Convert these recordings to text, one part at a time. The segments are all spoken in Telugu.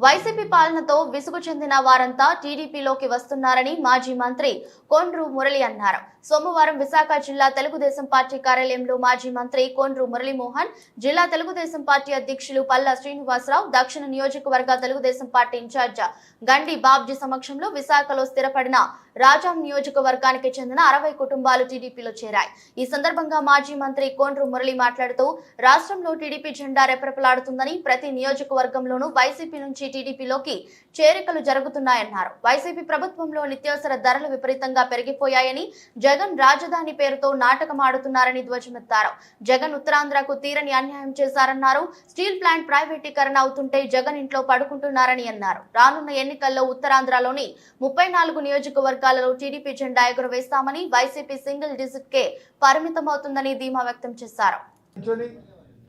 వైసీపీ పాలనతో విసుగు చెందిన వారంతా టీడీపీలోకి వస్తున్నారని మాజీ మంత్రి కొండ్రు మురళి అన్నారు. సోమవారం విశాఖ జిల్లా తెలుగుదేశం పార్టీ కార్యాలయంలో మాజీ మంత్రి కొండ్రు మురళీమోహన్, జిల్లా తెలుగుదేశం పార్టీ అధ్యక్షులు పల్లా శ్రీనివాసరావు, దక్షిణ నియోజకవర్గ తెలుగుదేశం పార్టీ ఇన్ఛార్జ్ గండి బాబ్జీ సమక్షంలో విశాఖలో స్థిరపడిన రాజాం నియోజకవర్గానికి చెందిన 60 కుటుంబాలు టీడీపీలో చేరాయి. ఈ సందర్భంగా మాజీ మంత్రి కొండ్రు మురళి మాట్లాడుతూ రాష్ట్రంలో టీడీపీ జెండా రెపరెపలాడుతుందని, ప్రతి నియోజకవర్గంలోనూ వైసీపీ నుంచి టీడీపీలోకి చేరికలు జరుగుతున్నాయన్నారు. వైసీపీ ప్రభుత్వంలో నిత్యావసర ధరలు విపరీతంగా పెరిగిపోయాయని, జగన్ రాజధాని పేరుతో నాటకం ఆడుతున్నారని ధ్వజమెత్తారు. జగన్ ఉత్తరాంధ్రకు తీరని అన్యాయం చేశారన్నారు. స్టీల్ ప్లాంట్ ప్రైవేటీకరణ అవుతుంటే జగన్ ఇంట్లో పడుకుంటున్నారని అన్నారు. రానున్న ఎన్నికల్లో ఉత్తరాంధ్రలోని 34 నియోజకవర్గాలలో టీడీపీ జెండా ఎగురవేస్తామని, వైసీపీ సింగిల్ డిజిట్ కే పరిమితమవుతుందని ధీమా వ్యక్తం చేశారు.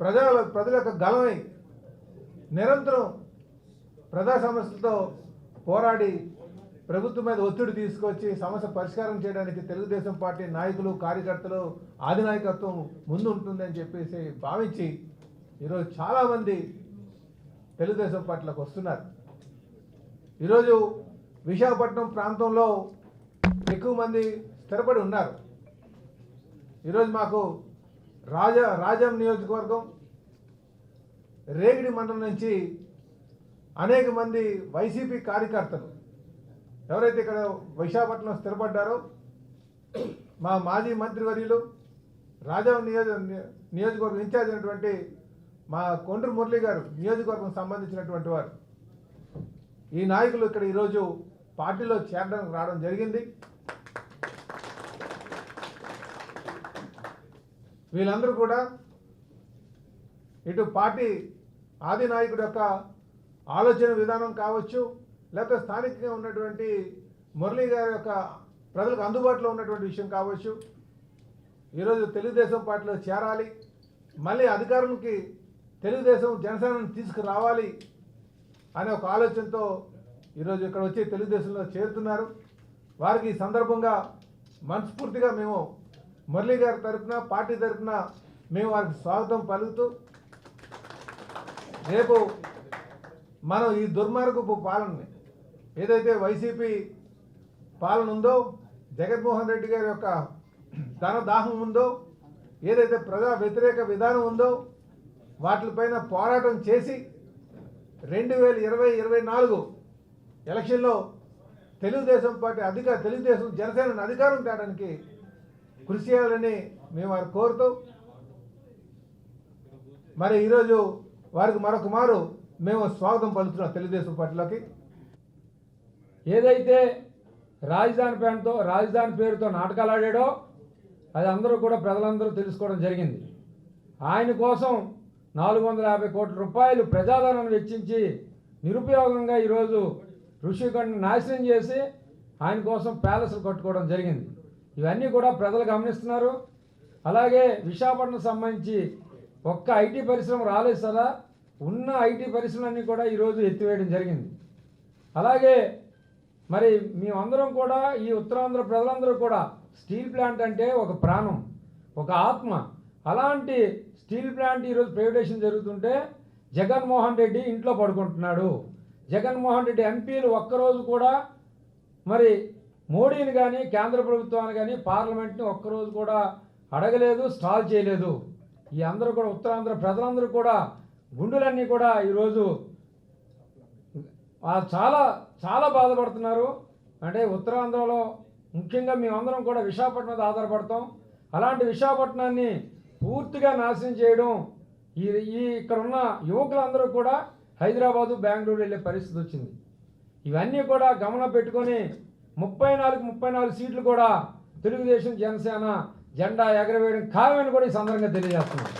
ప్రజల యొక్క గలమై నిరంతరం ప్రజా సమస్యలతో పోరాడి ప్రభుత్వం మీద ఒత్తిడి తీసుకొచ్చి సమస్య పరిష్కారం చేయడానికి తెలుగుదేశం పార్టీ నాయకులు, కార్యకర్తలు, ఆధినాయకత్వం ముందు ఉంటుందని చెప్పేసి భావించి ఈరోజు చాలామంది తెలుగుదేశం పార్టీలోకి వస్తున్నారు. ఈరోజు విశాఖపట్నం ప్రాంతంలో ఎక్కువ మంది స్థిరపడి ఉన్నారు. ఈరోజు మాకు రాజాం నియోజకవర్గం, రేగిడి మండలం నుంచి అనేక మంది వైసీపీ కార్యకర్తలు ఎవరైతే ఇక్కడ విశాఖపట్నం స్థిరపడ్డారో, మా మాజీ మంత్రివర్యులు రాజాం నియోజకవర్గం ఇన్ఛార్జ్ అయినటువంటి మా కొండ్రు మురళి గారు నియోజకవర్గం సంబంధించినటువంటి వారు, ఈ నాయకులు ఇక్కడ ఈరోజు పార్టీలో చేరడానికి రావడం జరిగింది. వీళ్ళందరూ కూడా ఇటు పార్టీ ఆది నాయకుడి యొక్క ఆలోచన విధానం కావచ్చు, లేకపోతే స్థానికంగా ఉన్నటువంటి మురళీ గారి యొక్క ప్రజలకు అందుబాటులో ఉన్నటువంటి విషయం కావచ్చు, ఈరోజు తెలుగుదేశం పార్టీలో చేరాలి, మళ్ళీ అధికారంకి తెలుగుదేశం జనసేనను తీసుకురావాలి అనే ఒక ఆలోచనతో ఈరోజు ఇక్కడ వచ్చి తెలుగుదేశంలో చేరుతున్నారు. వారికి ఈ సందర్భంగా మనస్ఫూర్తిగా మేము మురళీ గారి తరఫున, పార్టీ తరఫున మేము వారికి స్వాగతం పలుకుతూ, రేపు మనం ఈ దుర్మార్గపు పాలనని ఏదైతే వైసీపీ పాలన ఉందో, జగన్మోహన్ రెడ్డి గారి యొక్క ధనదాహం ఉందో, ఏదైతే ప్రజా వ్యతిరేక విధానం ఉందో, వాటిపైన పోరాటం చేసి 2024 ఎలక్షన్లో తెలుగుదేశం పార్టీ తెలుగుదేశం జనసేన అధికారం తేడానికి కృషి చేయాలని మేము వారు కోరుతూ, మరి ఈరోజు వారికి మరొక మారు మేము స్వాగతం పలుకుతున్నాం తెలుగుదేశం పార్టీలోకి. ఏదైతే రాజధాని పేరుతో నాటకాలు ఆడాడో అది అందరూ కూడా ప్రజలందరూ తెలుసుకోవడం జరిగింది. ఆయన కోసం 450 కోట్ల రూపాయలు ప్రజాధనాన్ని వెచ్చించి నిరుపయోగంగా ఈరోజు ఋషికొండను నాశనం చేసి ఆయన కోసం ప్యాలెస్లు కట్టుకోవడం జరిగింది. ఇవన్నీ కూడా ప్రజలు గమనిస్తున్నారు. అలాగే విశాఖపట్నం సంబంధించి ఒక్క ఐటీ పరిశ్రమ రాలేదు సదా, ఉన్న ఐటీ పరిశ్రమలన్నీ కూడా ఈరోజు ఎత్తివేయడం జరిగింది. అలాగే మరి మేమందరం కూడా ఈ ఉత్తరాంధ్ర ప్రజలందరూ కూడా స్టీల్ ప్లాంట్ అంటే ఒక ప్రాణం, ఒక ఆత్మ. అలాంటి స్టీల్ ప్లాంట్ ఈరోజు ప్రైవేటేషన్ జరుగుతుంటే జగన్మోహన్ రెడ్డి ఇంట్లో పడుకుంటున్నాడు. జగన్మోహన్ రెడ్డి ఎంపీలు ఒక్కరోజు కూడా మరి మోడీని కానీ కేంద్ర ప్రభుత్వాన్ని కానీ పార్లమెంట్ని ఒక్కరోజు కూడా అడగలేదు, స్టాల్ చేయలేదు. ఈ అందరూ కూడా ఉత్తరాంధ్ర ప్రజలందరూ కూడా గుండెలన్నీ కూడా ఈరోజు చాలా చాలా బాధపడుతున్నారు. అంటే ఉత్తరాంధ్రలో ముఖ్యంగా మేమందరం కూడా విశాఖపట్నం మీద ఆధారపడతాం. అలాంటి విశాఖపట్నాన్ని పూర్తిగా నాశనం చేయడం, ఇక్కడ ఉన్న యువకులందరూ కూడా హైదరాబాదు, బెంగళూరు వెళ్ళే పరిస్థితి వచ్చింది. ఇవన్నీ కూడా గమనం పెట్టుకొని 34 సీట్లు కూడా తెలుగుదేశం జనసేన జెండా ఎగరవేయడం ఖాయమని కూడా ఈ సందర్భంగా తెలియజేస్తున్నాం.